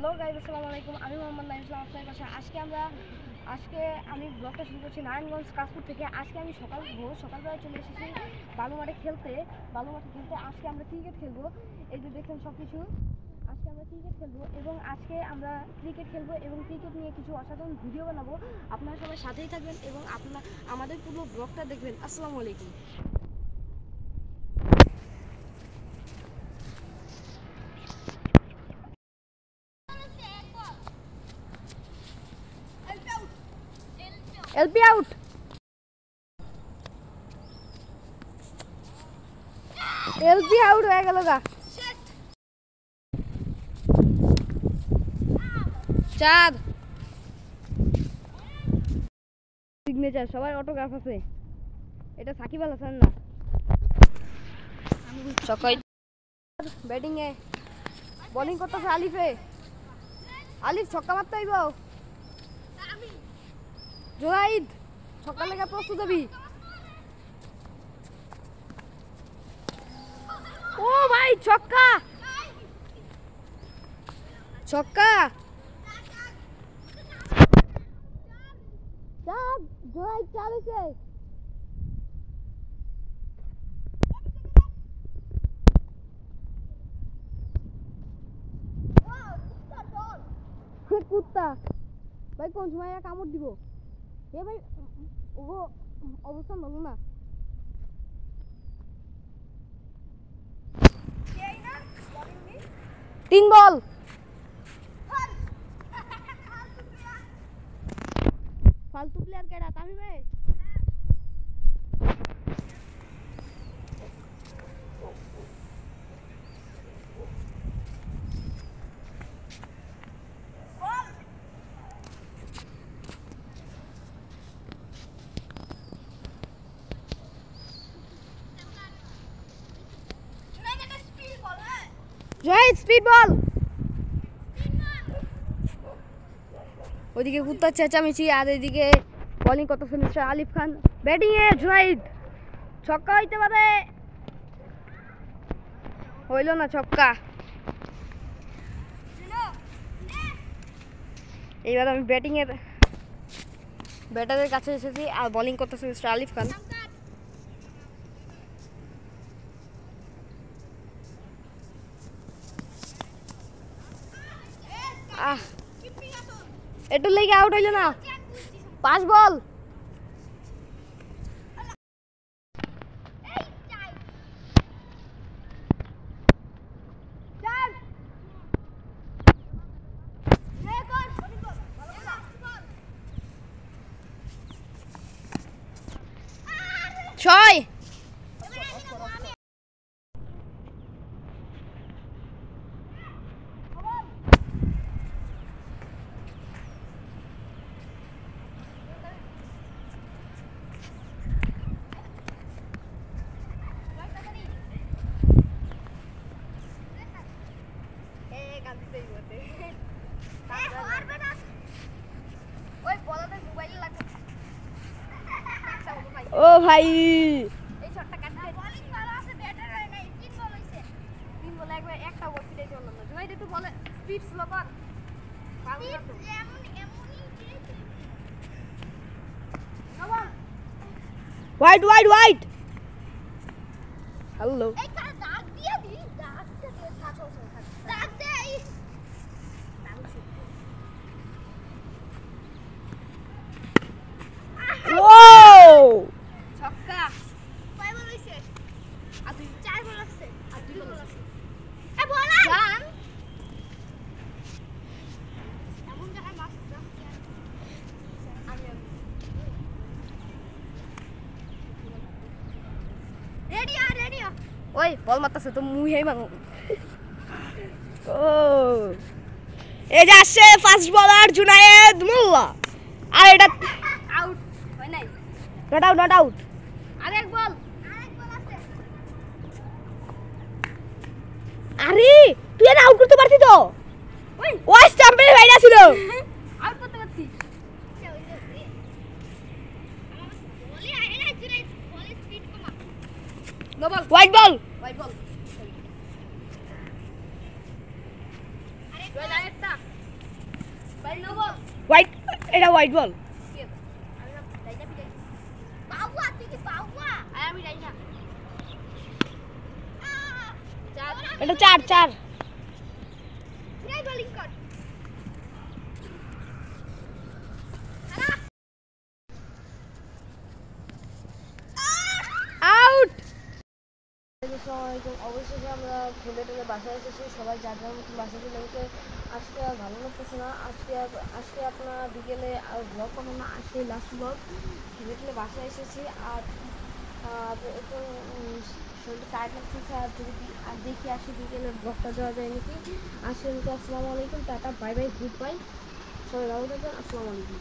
Hello guys, আসসালামু আলাইকুম। আমি মোহাম্মদ নাইম ইসলাম আপনার কাছে। আজকে আমি ব্লগটা শুরু করছি নারায়ণগঞ্জ কাশপুর থেকে। আজকে আমি সকালবেলায় চলে এসেছি বালু মাঠে খেলতে। আজকে আমরা ক্রিকেট খেলবো। এই যে দেখছেন সব কিছু। আজকে আমরা ক্রিকেট খেলবো এবং ক্রিকেট নিয়ে কিছু অসাধারণ ভিডিও বানাবো। আপনারা সবাই সাথেই থাকবেন এবং আপনারা আমাদের পুরো ব্লগটা দেখবেন। আসসালামু আলাইকুম। LP out. এলপি আউট হয়ে গেল গা। চাঁদ সিগনেচার, সবার অটোগ্রাফ আছে। এটা সাকিব আল হাসান না। সকাই ব্যাটিং এ বোলিং করতেছে আলিফ ছক্কা মারতে আইব। জোহাইদ ছক্কা লেগে প্রস্তুত হবি। ও ভাই ছক্কা চাঁদ জোহাইদ চালিয়েছে। কুত্তা ভাই কোন সময় কামড় দিব? এ ভাই ও অবস্থা ভালো না। তিন বল। ফালতু প্লেয়ার কেডা? তামিম ভাই জয় স্পিড বল। ওইদিকে কুত্তার চেঁচামেচি আর এদিকে বোলিং করতেছে মিস্টার আলিফ খান। ব্যাটিং এ জুনাইদ ছক্কা হইতে পারে, হইল না ছক্কা। এইবার আমি ব্যাটারের কাছে এসেছি আর বোলিং করতেছে মিস্টার আলিফ খান। একটু লেগে আউট হইল না। 5 বল। ছয়। ও ভাই এই শটটা কাটতে বোলিং ভালো আছে, ব্যাটার হয় নাই। 3 বল হইছে। 3 বলে একবার একটা ওভার ফিরে চলল না। জুনাইদ একটু বলে স্পিড স্লো কর। ওয়াইড হ্যালো এই কার দাগ দিয়ে দি, দাগটা দিয়ে থাকো দাগ দেই। ছক্কা। কয় বল হইছে? আর 4 বল আছে। আর 2 বল আছে। এ বল জান এমন জায়গায় মাছ দাও। আমি রেডি ওই বল মারতেছে তো মুই হেই মারু। ও এই যে আসছে ফার্স্ট বলার জুনায়েদ মোল্লা। আর এটা আউট হয় নাই। Not out. আরেক বল আছে। আরে তুই এটা আউট করতে পারতি তো। ওই স্টাম্পের বাইরে ছিল। আউট করতে পারতি। বলি আরে না জুনাইদ বল স্পিড কমা। No ball. White ball. আরে হোয়াইট, এটা হোয়াইট বল। এটা 4 আউট। অবশ্যই আমরা খেলে টেলে বাসায় এসেছি, সবাই যার যার মতো বাসায় চলে গেছে। আজকে আর ভালো লাগতেছে না। আজকে আপনার বিকেলে আর ব্লগ করবো না, আজকে লাস্ট ব্লগ। খেলে টেলে বাসায় এসেছি আর একটু শরীরটা টায়ার্ড লাগতেছে। আর দেখি আসি বিকেলে ব্লগটা দেওয়া যায় নাকি। আসলে আসসালামু আলাইকুম, tata, bye bye, good bye, সবাই ভালো থাকবেন, আসসালামু আলাইকুম।